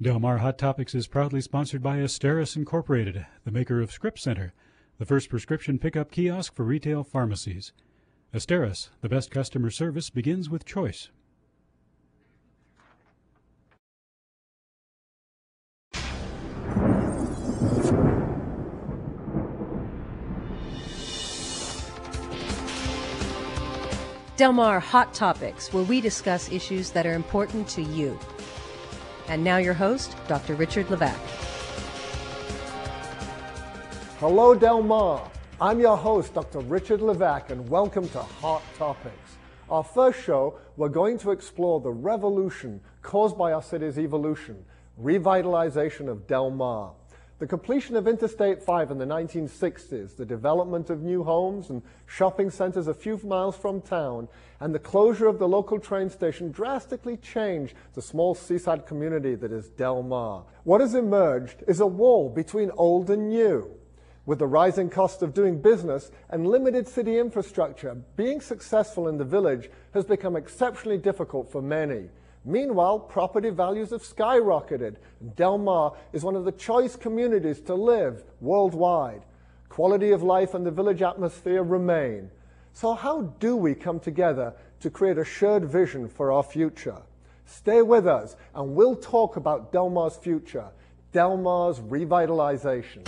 Del Mar Hot Topics is proudly sponsored by Asteris Incorporated, the maker of Script Center, the first prescription pickup kiosk for retail pharmacies. Asteris, the best customer service begins with choice. Del Mar Hot Topics, where we discuss issues that are important to you. And now your host, Dr. Richard Levac. Hello, Del Mar. I'm your host, Dr. Richard Levac, and welcome to Hot Topics. Our first show, we're going to explore the revolution caused by our city's evolution, revitalization of Del Mar. The completion of Interstate 5 in the 1960s, the development of new homes and shopping centers a few miles from town, and the closure of the local train station drastically changed the small seaside community that is Del Mar. What has emerged is a wall between old and new. With the rising cost of doing business and limited city infrastructure, being successful in the village has become exceptionally difficult for many. Meanwhile, property values have skyrocketed, and Del Mar is one of the choice communities to live worldwide. Quality of life and the village atmosphere remain. So how do we come together to create a shared vision for our future? Stay with us, and we'll talk about Del Mar's future, Del Mar's revitalization.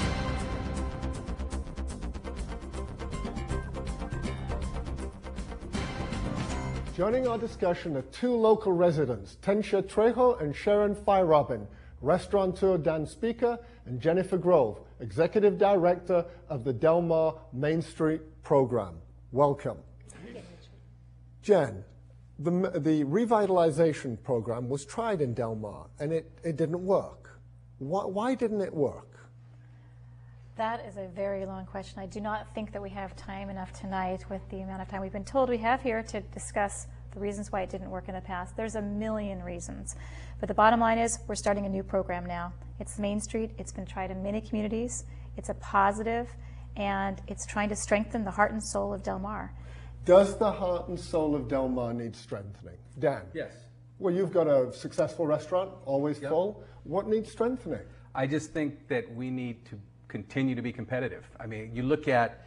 Joining our discussion are two local residents, Tensha Trejo and Sharon Firobin, restaurateur Dan Speaker, and Jennifer Grove, Executive Director of the Del Mar Main Street Program. Welcome. Jen, the revitalization program was tried in Del Mar, and it didn't work. Why didn't it work? That is a very long question. I do not think that we have time enough tonight with the amount of time we've been told we have here to discuss the reasons why it didn't work in the past. There's a million reasons. But the bottom line is we're starting a new program now. It's Main Street. It's been tried in many communities. It's a positive, and it's trying to strengthen the heart and soul of Del Mar. Does the heart and soul of Del Mar need strengthening? Dan? Yes. Well, you've got a successful restaurant, always full. What needs strengthening? I just think that we need to continue to be competitive. I mean, you look at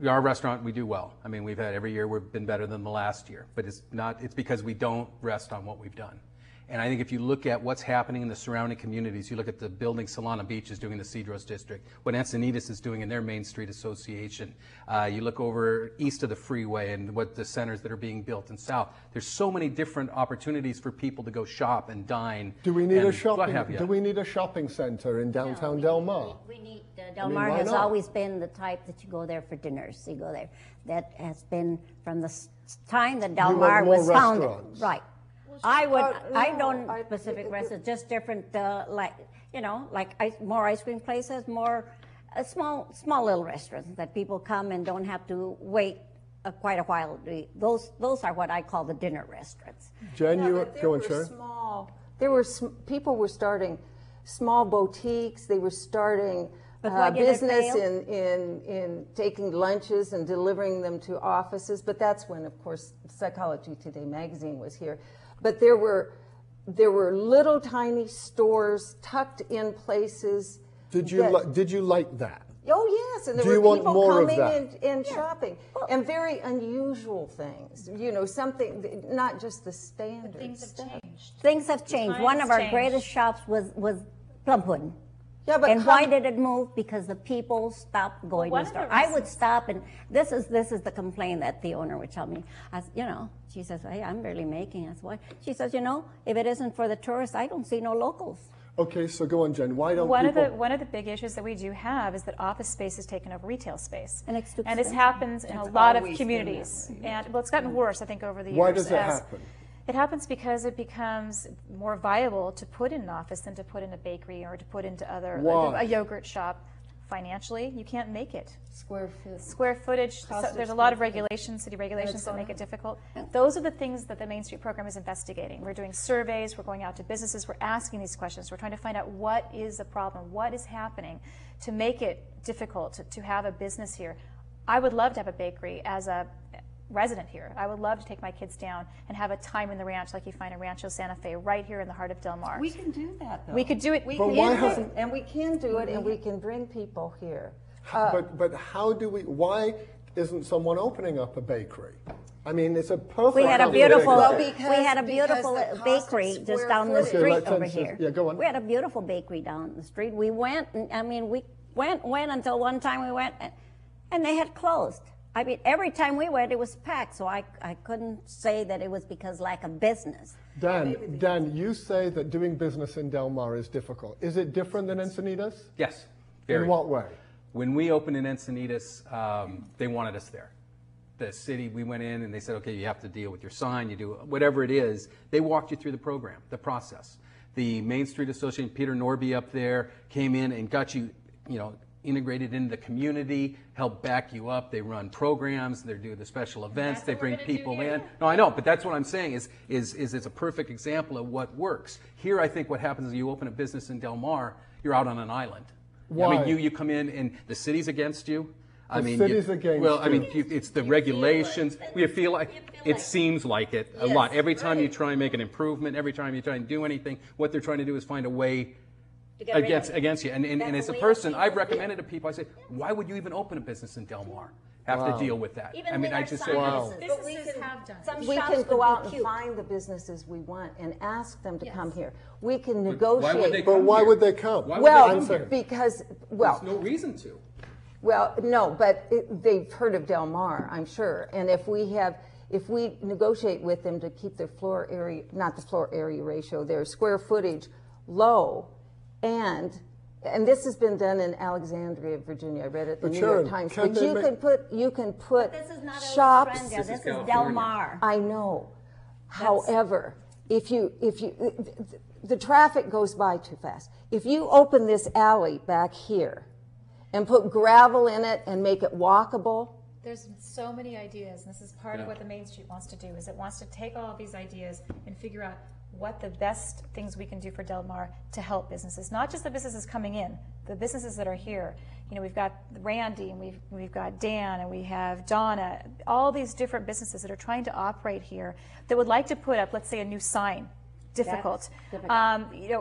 our restaurant, we do well. I mean, we've had every year we've been better than the last year, but it's because we don't rest on what we've done. And I think if you look at what's happening in the surrounding communities, you look at the building Solana Beach is doing in the Cedros District, what Encinitas is doing in their Main Street Association. You look over east of the freeway and what the centers that are being built in south. There's so many different opportunities for people to go shop and dine. Do we need a shopping center in downtown Del Mar? We need Del Mar has always been the type that you go there for dinners. You go there. That has been from the time that Del Mar was founded. Right. I don't specific restaurants, just different, more ice cream places, more small little restaurants that people come and don't have to wait quite a while. Those are what I call the dinner restaurants. Jen, people were starting small boutiques. They were starting business in taking lunches and delivering them to offices. But that's when, of course, Psychology Today magazine was here. But there were little tiny stores tucked in places. Did you like that? Oh yes, and there were people coming and shopping, and very unusual things. You know, something not just the standard. Things have changed. Things have changed. One of our greatest shops was plum pudding. Yeah, but why did it move? Because the people stopped going to the store. I would stop, and this is the complaint that the owner would tell me. She says, "Hey, I'm barely making." That's why. She says, if it isn't for the tourists, I don't see no locals. Okay, so go on, Jen. Why don't one of the big issues that we do have is that office space has taken over retail space, and it's too and this happens in a lot of communities. And it's gotten worse, I think, over the years. Why does it happen? It happens because it becomes more viable to put in an office than to put in a bakery or to put into a yogurt shop. Financially, you can't make it. Square footage. So there's a lot of regulations, city regulations that make it difficult. Those are the things that the Main Street program is investigating. We're doing surveys, we're going out to businesses, we're asking these questions. We're trying to find out what is the problem, what is happening to make it difficult to have a business here. I would love to have a bakery as a resident here. I would love to take my kids down and have a time in the ranch like you find in Rancho Santa Fe, right here in the heart of Del Mar. We can do that, though. We could do it. We can do it, and we can bring people here. But how do we? Why isn't someone opening up a bakery? I mean, it's a perfect. We had a beautiful, because bakery just down the street over here. Yeah, go on. We had a beautiful bakery down the street. We went, we went until one time we went, and they had closed. I mean, every time we went, it was packed, so I couldn't say that it was because lack of business. Dan, you say that doing business in Del Mar is difficult. Is it different than Encinitas? Yes. Very. In what way? When we opened in Encinitas, they wanted us there. The city, we went in and they said, okay, you have to deal with your sign, you do whatever it is. They walked you through the program, the process. The Main Street Association, Peter Norby up there, came in and got you, integrated into the community, helped back you up. They run programs, they do the special events, they bring people in. No, I know, but that's what I'm saying is it's a perfect example of what works. Here, I think what happens is you open a business in Del Mar, you're out on an island. Why? I mean, you come in and the city's against you. City's against you. It's the regulations. We feel like it seems like it a lot. Every time you try and make an improvement, every time you try and do anything, what they're trying to do is find a way against you. And as a person, I've recommended to people, I say, why would you even open a business in Del Mar? Have to deal with that. I just say, Businesses have done. We can go out and find the businesses we want and ask them to come here. We can negotiate. Why would they come? Because there's no reason to. Well, no, but they've heard of Del Mar, I'm sure. And if we negotiate with them to keep their floor area, not the floor area ratio, their square footage low, and this has been done in Alexandria, Virginia. I read it in the New York Times. But you can put this is not shops. This is Del Mar. I know. However, if the traffic goes by too fast. If you open this alley back here and put gravel in it and make it walkable. There's so many ideas, and this is part of what the Main Street wants to do, is it wants to take all of these ideas and figure out what the best things we can do for Del Mar to help businesses, not just the businesses coming in, the businesses that are here. We've got Randy, and we've got Dan, and we have Donna, all these different businesses that are trying to operate here that would like to put up, let's say, a new sign. Difficult.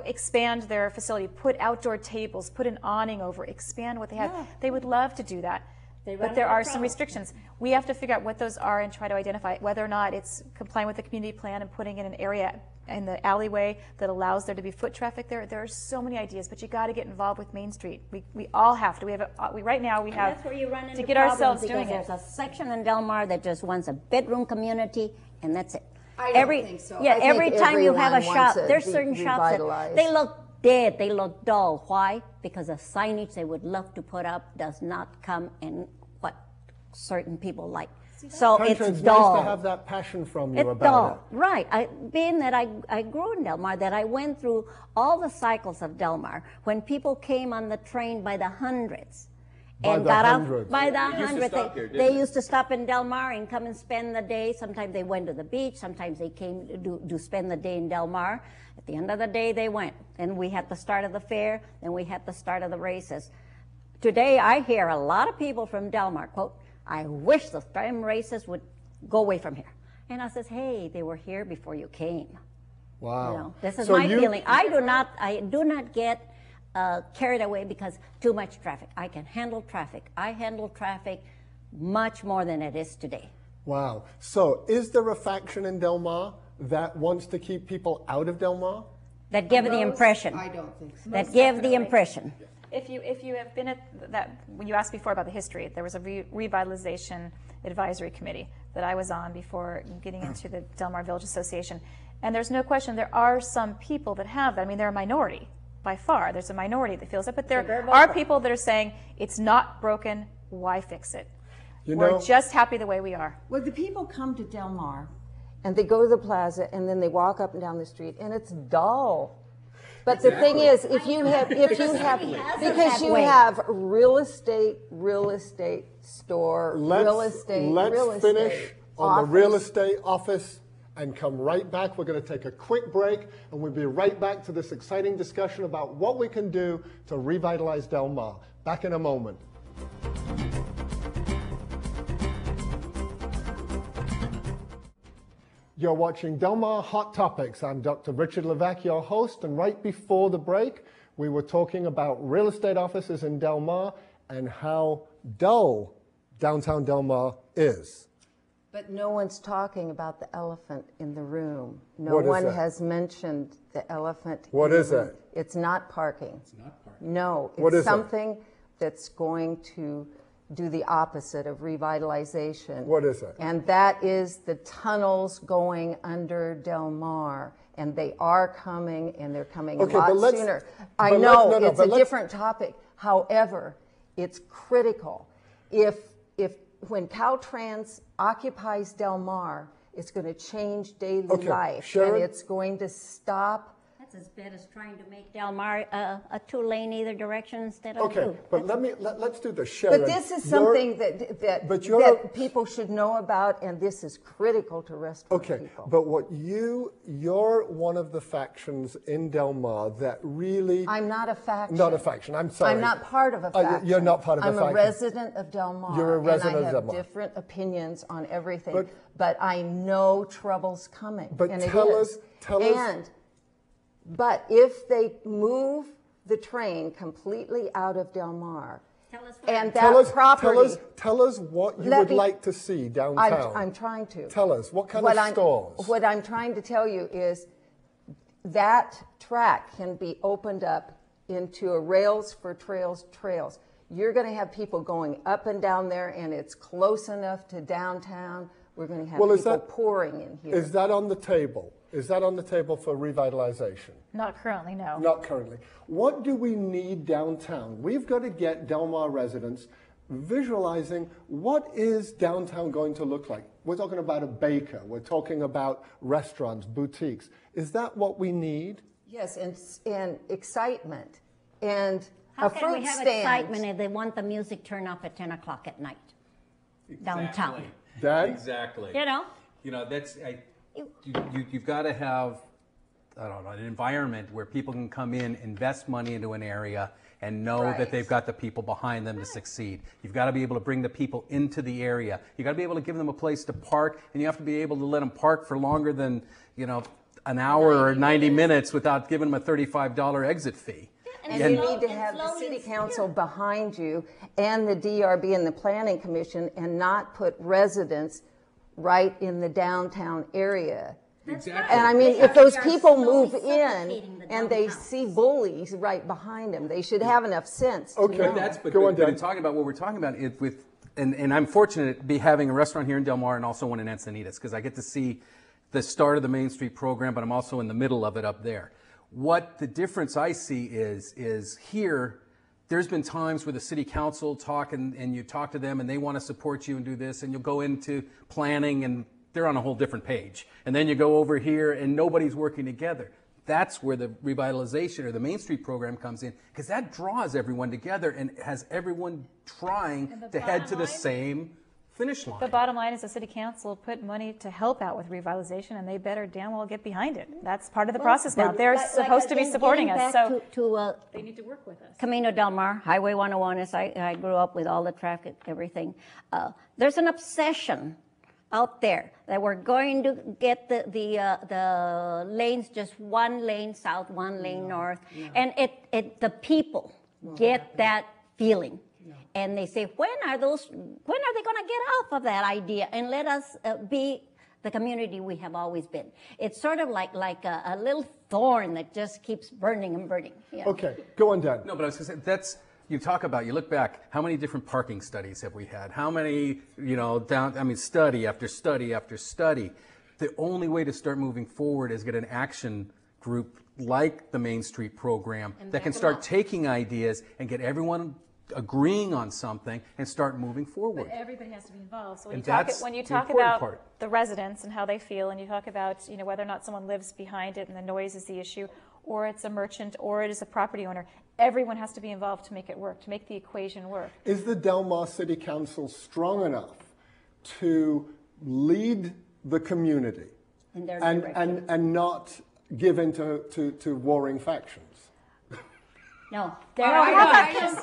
Expand their facility, put outdoor tables, put an awning over, expand what they have. Yeah. They would love to do that. But there are some restrictions. We have to figure out what those are and try to identify whether or not it's complying with the community plan and putting in an area in the alleyway that allows there to be foot traffic there. There are so many ideas, but you got to get involved with Main Street. We all have to. Right now we have that's where you run into to get ourselves doing it. There's a section in Del Mar that just wants a bedroom community, and that's it. I don't think so. Yeah, every time you have a shop, there's certain shops that they look dead, they look dull. Why? Because the signage they would love to put up does not come in what certain people like. So it's dull. Nice to have that passion from you about dull. It. Right. Being that I grew in Del Mar, that I went through all the cycles of Del Mar, when people came on the train by the hundreds, and got off by the hundreds. They used to stop in Del Mar and come and spend the day. Sometimes they went to the beach. Sometimes they came to spend the day in Del Mar. At the end of the day, they went. And we had the start of the fair. Then we had the start of the races. Today, I hear a lot of people from Del Mar, quote, I wish the damn races would go away from here. And I says, hey, they were here before you came. Wow. This is my feeling. I do not get carried away because too much traffic. I can handle traffic. I handle traffic much more than it is today. Wow. So is there a faction in Del Mar that wants to keep people out of Del Mar? That give the impression. I don't think so. That give the impression. If you have been at that, when you asked before about the history, there was a revitalization advisory committee that I was on before getting into the Del Mar Village Association. And there's no question there are some people that have that. I mean, they're a minority. By far, there's a minority that feels it, but there are people that are saying it's not broken, why fix it? We're just happy the way we are. Well, the people come to Del Mar, and they go to the plaza, and then they walk up and down the street, and it's dull. But the thing is, if you have real estate store, let's finish on the real estate office and come right back. We're going to take a quick break, and we'll be right back to this exciting discussion about what we can do to revitalize Del Mar. Back in a moment. You're watching Del Mar Hot Topics. I'm Dr. Richard Levac, your host, and right before the break, we were talking about real estate offices in Del Mar and how dull downtown Del Mar is. But no one's talking about the elephant in the room. No one has mentioned the elephant in the room. What is it? It's not parking. It's not parking. No, it's something that's going to do the opposite of revitalization. What is it? And that is the tunnels going under Del Mar. And they are coming, and they're coming a lot sooner. I know, it's a different topic. However, it's critical. When Caltrans occupies Del Mar, it's going to change daily life. Sharon? And it's going to stop. That's as bad as trying to make Del Mar a two-lane either direction instead of two. Okay, but let's do this, Sharon. But this is something that people should know about, and this is critical to restaurant people. But you're one of the factions in Del Mar that really... I'm not a faction. Not a faction, I'm sorry. I'm not part of a faction. You're not part of a faction. I'm a resident of Del Mar. You're a resident of Del Mar. And I have different opinions on everything, but I know trouble's coming. But and tell us... But if they move the train completely out of Del Mar, and that property... Tell us what you would like to see downtown. I'm trying to. Tell us, what kind of stores? What I'm trying to tell you is that track can be opened up into a rails for trails. You're going to have people going up and down there, and it's close enough to downtown. We're going to have people pouring in here. Is that on the table? Is that on the table for revitalization? Not currently, no. Not currently. What do we need downtown? We've got to get Del Mar residents visualizing what is downtown going to look like. We're talking about a baker. We're talking about restaurants, boutiques. Is that what we need? Yes, and excitement. And how can we have excitement if they want the music turned off at 10 o'clock at night downtown? Exactly. You know, that's... You've got to have, an environment where people can come in, invest money into an area, and know that they've got the people behind them to succeed. You've got to be able to bring the people into the area. You've got to be able to give them a place to park, and you have to be able to let them park for longer than, an hour or 90 minutes without giving them a $35 exit fee. And you need to have the city council behind you and the DRB and the planning commission, and not put residents right in the downtown area. Exactly. And I mean, if those people move in and they see bullies right behind them, they should have enough sense to know. But in talking about what we're talking about, and I'm fortunate to be having a restaurant here in Del Mar and also one in Encinitas, because I get to see the start of the Main Street program, but I'm also in the middle of it up there. What the difference I see is here, there's been times where the city council talk and you talk to them and they want to support you and do this, and you'll go into planning and they're on a whole different page. And then you go over here and nobody's working together. That's where the revitalization or the Main Street program comes in, because that draws everyone together and has everyone trying to head to the same finish line. The bottom line is the city council put money to help out with revitalization, and they better damn well get behind it. That's part of the process now. They're supposed to be supporting us, so they need to work with us. Camino Del Mar, Highway 101, as I grew up with all the traffic, everything. There's an obsession out there that we're going to get the lanes, just one lane south, one lane north, and the people get that feeling. And they say, when are they going to get off of that idea and let us be the community we have always been? It's sort of like a little thorn that just keeps burning and burning. Yeah. Okay, go on, Dan. No, but I was going to say, you look back, how many different parking studies have we had? How many, study after study after study. The only way to start moving forward is get an action group like the Main Street program that can start taking ideas and get everyone agreeing on something and start moving forward. But everybody has to be involved. So when you talk about the residents and how they feel, and you talk about whether or not someone lives behind it and the noise is the issue, or it's a merchant, or it is a property owner, everyone has to be involved to make it work, to make the equation work. Is the Del Mar City Council strong enough to lead the community and not give in to warring factions? No, there are factions.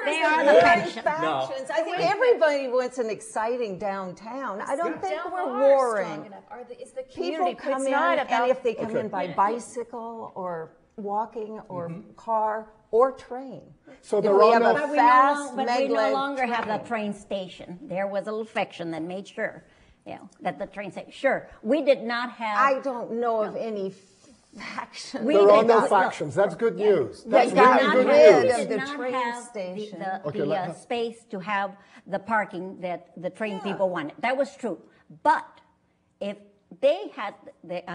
They are the factions. I think everybody wants an exciting downtown. I don't think we're warring. It's the People come in, and if they come in by bicycle or walking or car or train. So there are no... But we no longer have the train station. There was a little faction that made sure, that the train station. Sure, we did not have... I don't know of any factions. There are no factions. That's good news. That's really good news. We did not have the space to have the parking that the train people wanted. That was true. But if they had,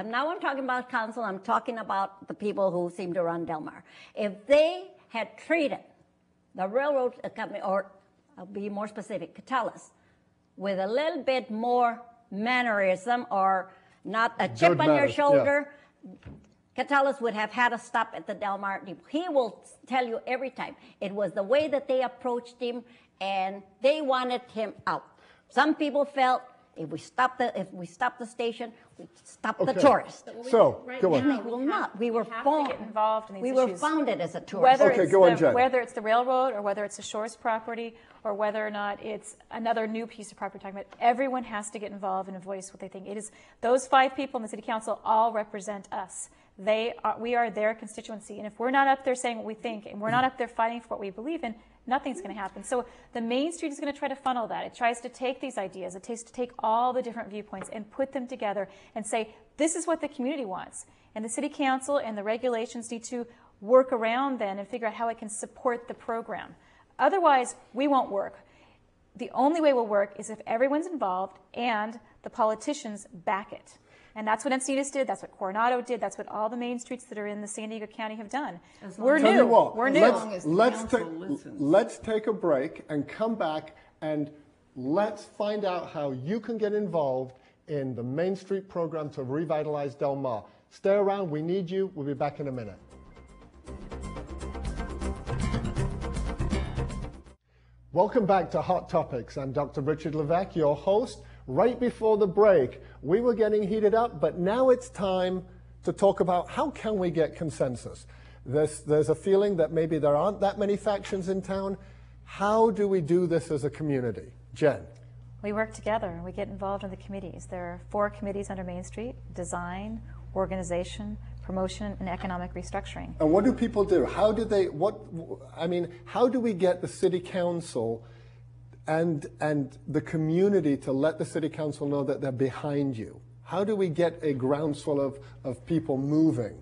now I'm talking about council, I'm talking about the people who seem to run Del Mar. If they had treated the railroad company, or I'll be more specific, Catalyst, with a little bit more mannerism or not a chip on your shoulder, Catalyst would have had a stop at the Del Mar depot. He will tell you every time. It was the way that they approached him, and they wanted him out. Some people felt if we stop the station, we stop the tourists. So, go on. And they will not. We were founded as a tourist. Whether it's the railroad or whether it's the Shores property or whether or not it's another new piece of property talking about, everyone has to get involved and voice what they think. It is those 5 people in the city council all represent us. We are their constituency, and if we're not up there saying what we think and we're not up there fighting for what we believe in, nothing's going to happen. So the Main Street is going to try to funnel that. It tries to take these ideas. It takes to take all the different viewpoints and put them together and say, this is what the community wants. And the city council and the regulations need to work around then and figure out how it can support the program. Otherwise, we won't work. The only way we'll work is if everyone's involved and the politicians back it. And that's what Encinitas did. That's what Coronado did. That's what all the main streets that are in the San Diego County have done. We're new. We're new. Let's take a break and come back and let's find out how you can get involved in the Main Street program to revitalize Del Mar. Stay around. We need you. We'll be back in a minute. Welcome back to Hot Topics. I'm Dr. Richard Levesque, your host. Right before the break, we were getting heated up, but now it's time to talk about how can we get consensus. There's a feeling that maybe there aren't that many factions in town. How do we do this as a community? Jen? We work together and we get involved in the committees. There are 4 committees under Main Street: design, organization, promotion, and economic restructuring. And what do people do? How do how do we get the city council and the community to let the city council know that they're behind you? How do we get a groundswell of people moving?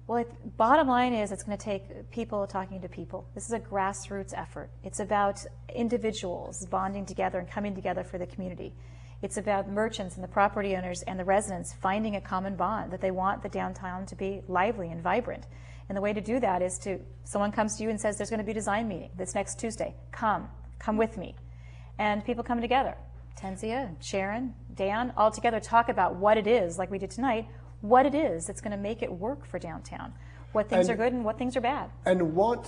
Well, bottom line is it's going to take people talking to people. This is a grassroots effort. It's about individuals bonding together and coming together for the community. It's about merchants and the property owners and the residents finding a common bond that they want the downtown to be lively and vibrant. And the way to do that is someone comes to you and says, there's going to be a design meeting this next Tuesday. Come with me. And people come together. Tenzia, Sharon, Dan, all together talk about what it is, like we did tonight, what it is that's going to make it work for downtown, what things are good and what things are bad. And what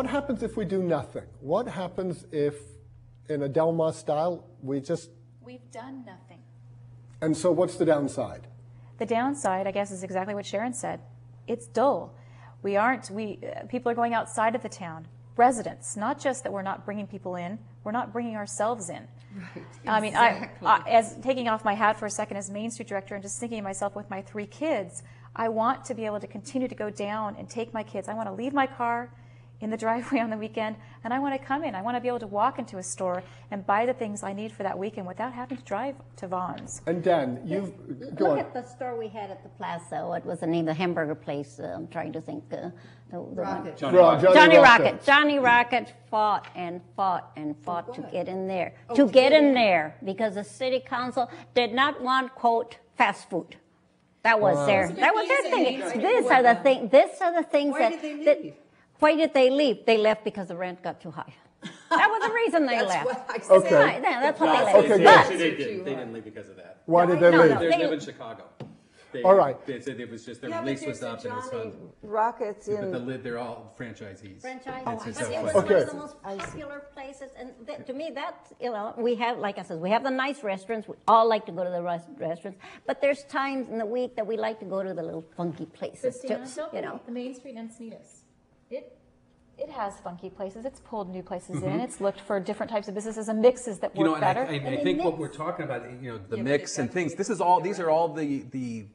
happens if we do nothing? What happens if, in a Del Mar style, we've done nothing? And so what's the downside? The downside, I guess, is exactly what Sharon said. It's dull. People are going outside of the town. Residents, not just that we're not bringing people in, we're not bringing ourselves in. Right, exactly. I mean, as taking off my hat for a second as Main Street Director and just thinking of myself with my 3 kids, I want to be able to continue to go down and take my kids. I want to leave my car in the driveway on the weekend, and I want to come in. I want to be able to walk into a store and buy the things I need for that weekend without having to drive to Vaughn's. And Dan, look at the store we had at the plaza. What was the name? The hamburger place. I'm trying to think. Johnny Rocket. Johnny Rocket fought and fought and fought to get in there. To get in there because the city council did not want, quote, fast food. That was their thing. These are the things that. Why did they leave? They left because the rent got too high. That was the reason they left. Okay. That's what they left. Okay, but, they didn't leave because of that. Why did they leave? They live in Chicago. All right. They said it was just their lease was up and it's fun. Rockets in. But they're all franchisees. It was one of the most popular places, and to me, that's we have, like I said, we have the nice restaurants. We all like to go to the restaurants, but there's times in the week that we like to go to the little funky places too. The Main Street Encinitas. It has funky places. It's pulled new places in. It's looked for different types of businesses and mixes that work better. I think what we're talking about, the mix and things. These are all the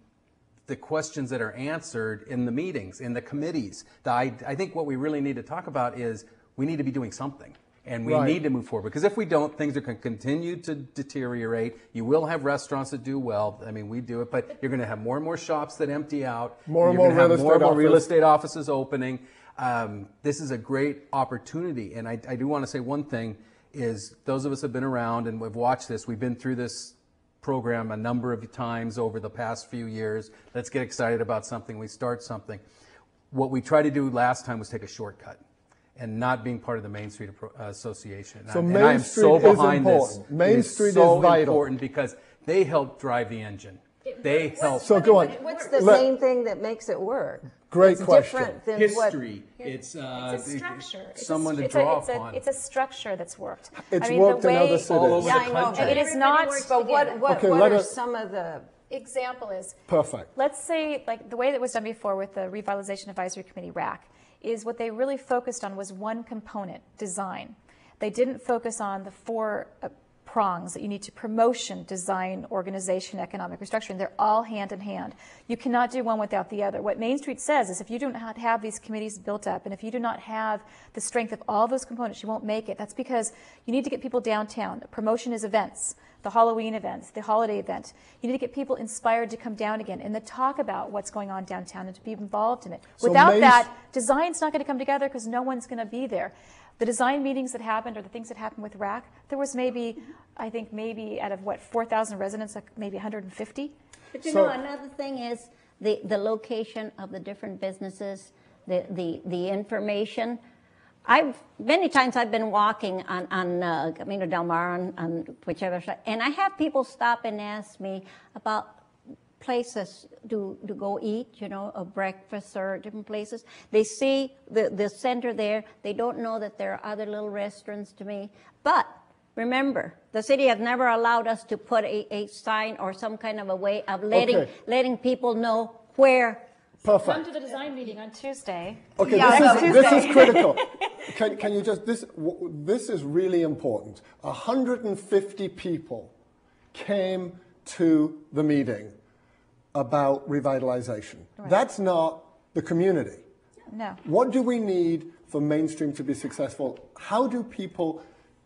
questions that are answered in the meetings, in the committees. I think what we really need to talk about is we need to be doing something. And we need to move forward, because if we don't, things are going to continue to deteriorate. You will have restaurants that do well. I mean, we do it, but you're going to have more and more shops that empty out. More and more real estate offices opening. This is a great opportunity. And I do want to say one thing is, those of us who have been around and we've watched this, we've been through this program a number of times over the past few years. Let's get excited about something. We start something. What we tried to do last time was take a shortcut and not being part of the Main Street Association. So Main Street is important. Main Street is vital. Important because they help drive the engine. They help. So go on. What's the main thing that makes it work? Great question. Different than history. It's a structure. Someone to draw upon. It's a structure that's worked. It's worked in other cities. All over the I know. country. It is not. But what are some of the example is? Perfect. Let's say, like the way that was done before with the Revitalization Advisory Committee, RAC, is what they really focused on was one component, design. They didn't focus on the four prongs that you need to: promotion, design, organization, economic restructuring. They're all hand in hand. You cannot do one without the other. What Main Street says is, if you do not have these committees built up, and if you do not have the strength of all those components, you won't make it. That's because you need to get people downtown. Promotion is events, the Halloween events, the holiday event. You need to get people inspired to come down again and to talk about what's going on downtown and to be involved in it. So Without that, design's not going to come together because no one's going to be there. The design meetings that happened, or the things that happened with RAC, there was maybe out of 4,000 residents, like maybe 150. But you know, another thing is the location of the different businesses, the information. Many times I've been walking on Camino del Mar, on whichever side, and I have people stop and ask me about places to go eat, a breakfast or different places. They see the center there. They don't know that there are other little restaurants to me. But remember, the city has never allowed us to put a sign or some kind of a way of letting people know where. Perfect. Come to the design meeting on Tuesday. Okay, this is critical. Can you just, this is really important. 150 people came to the meeting about revitalization. Right. That's not the community. No. What do we need for mainstream to be successful? How do people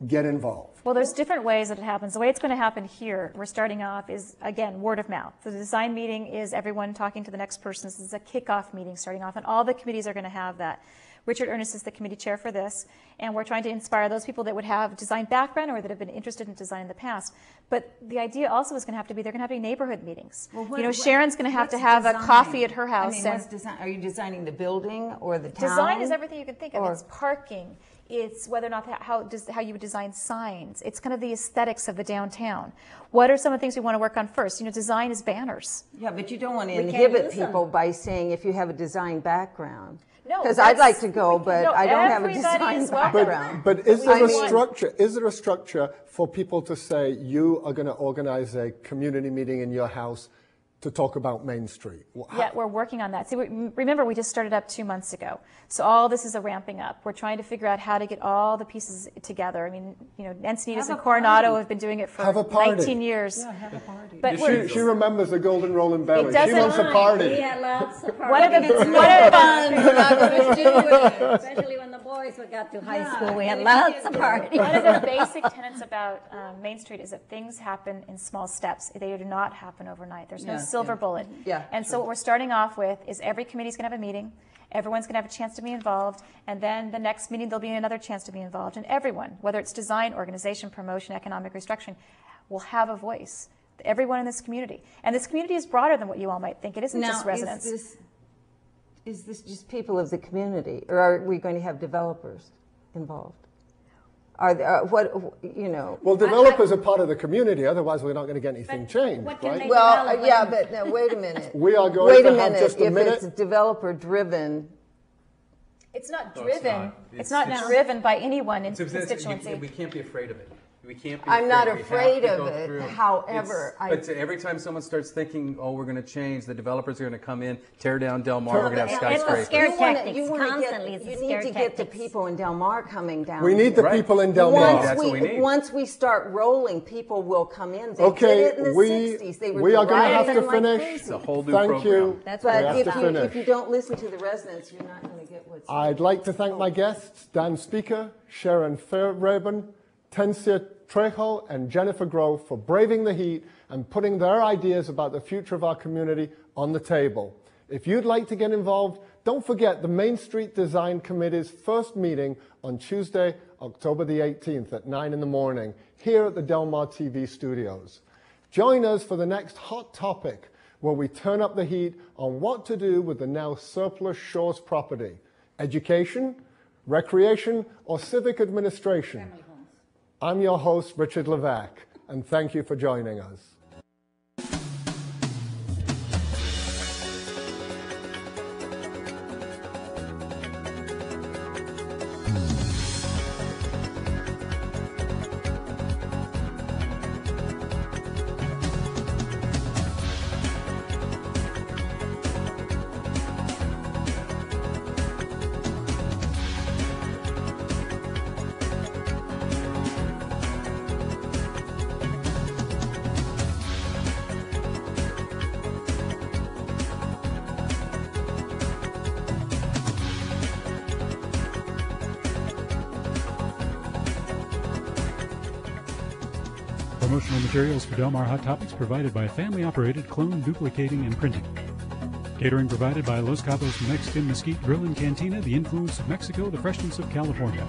get involved? Well, there's different ways that it happens. The way it's going to happen here, we're starting off, is, again, word of mouth. The design meeting is everyone talking to the next person. This is a kickoff meeting starting off, and all the committees are going to have that. Richard Ernest is the committee chair for this, and we're trying to inspire those people that would have design background or that have been interested in design in the past. But the idea also is going to have to be, they're going to have to be neighborhood meetings. Well, Sharon's going to have a coffee at her house. I mean, what's design? Are you designing the building or the town? Design is everything you can think of. It's parking. It's whether or not how you would design signs. It's kind of the aesthetics of the downtown. What are some of the things we want to work on first? Design is banners. Yeah, but you don't want to inhibit people by saying if you have a design background. No, because I'd like to go, but I don't have a design background. But is there a structure? Is there a structure for people to say you are going to organize a community meeting in your house to talk about Main Street? Yeah, we're working on that. See, remember, we just started up 2 months ago. So all this is a ramping up. We're trying to figure out how to get all the pieces together. I mean, Encinitas and Coronado have been doing it for 19 years. Yeah, have a party. But she remembers the Golden Rolling Belly. She wants a party. Yeah, lots of parties. What are the fun? We're not going to do it. Especially when the boys got to high school, we had lots of parties. One of the basic tenets about Main Street is that things happen in small steps. They do not happen overnight. There's no silver bullet. Yeah. And so what we're starting off with is every committee's going to have a meeting. Everyone's going to have a chance to be involved. And then the next meeting, there'll be another chance to be involved. And everyone, whether it's design, organization, promotion, economic restructuring, will have a voice. Everyone in this community. And this community is broader than what you all might think. It isn't just residents. Is this just people of the community? Or are we going to have developers involved? Are there, Well, developers are part of the community. Otherwise, we're not going to get anything changed, right? Well, yeah, but now, wait a minute. We are going to have just a if minute. it's developer-driven. It's not driven. It's not driven by anyone in the constituency. We can't be afraid of it. We can't be I'm not afraid. afraid of it. However, but every time someone starts thinking, oh, we're going to change, the developers are going to come in, tear down Del Mar, we're going to have skyscrapers. It's scare tactics. You need to get the people in Del Mar coming down. We need the people in Del Mar. That's what we need. Once we start rolling, people will come in. They Okay, did it in the 60s. They were we are going to have to delighted. finish. It's a whole new Thank program. you. That's We what have to finish. If you don't listen to the residents, you're not going to get what's. I'd like to thank my guests, Dan Speaker, Sharon Fairraben, Tensia Trejo, and Jennifer Grove for braving the heat and putting their ideas about the future of our community on the table. If you'd like to get involved, don't forget the Main Street Design Committee's first meeting on Tuesday, October the 18th at 9 in the morning here at the Del Mar TV studios. Join us for the next Hot Topic, where we turn up the heat on what to do with the now surplus Shores property. Education, recreation, or civic administration. I'm your host, Richard Levac, and thank you for joining us. Promotional materials for Del Mar Hot Topics provided by family-operated Clone Duplicating and Printing. Catering provided by Los Cabos Mexican Mesquite Grill and Cantina, the influence of Mexico, the freshness of California.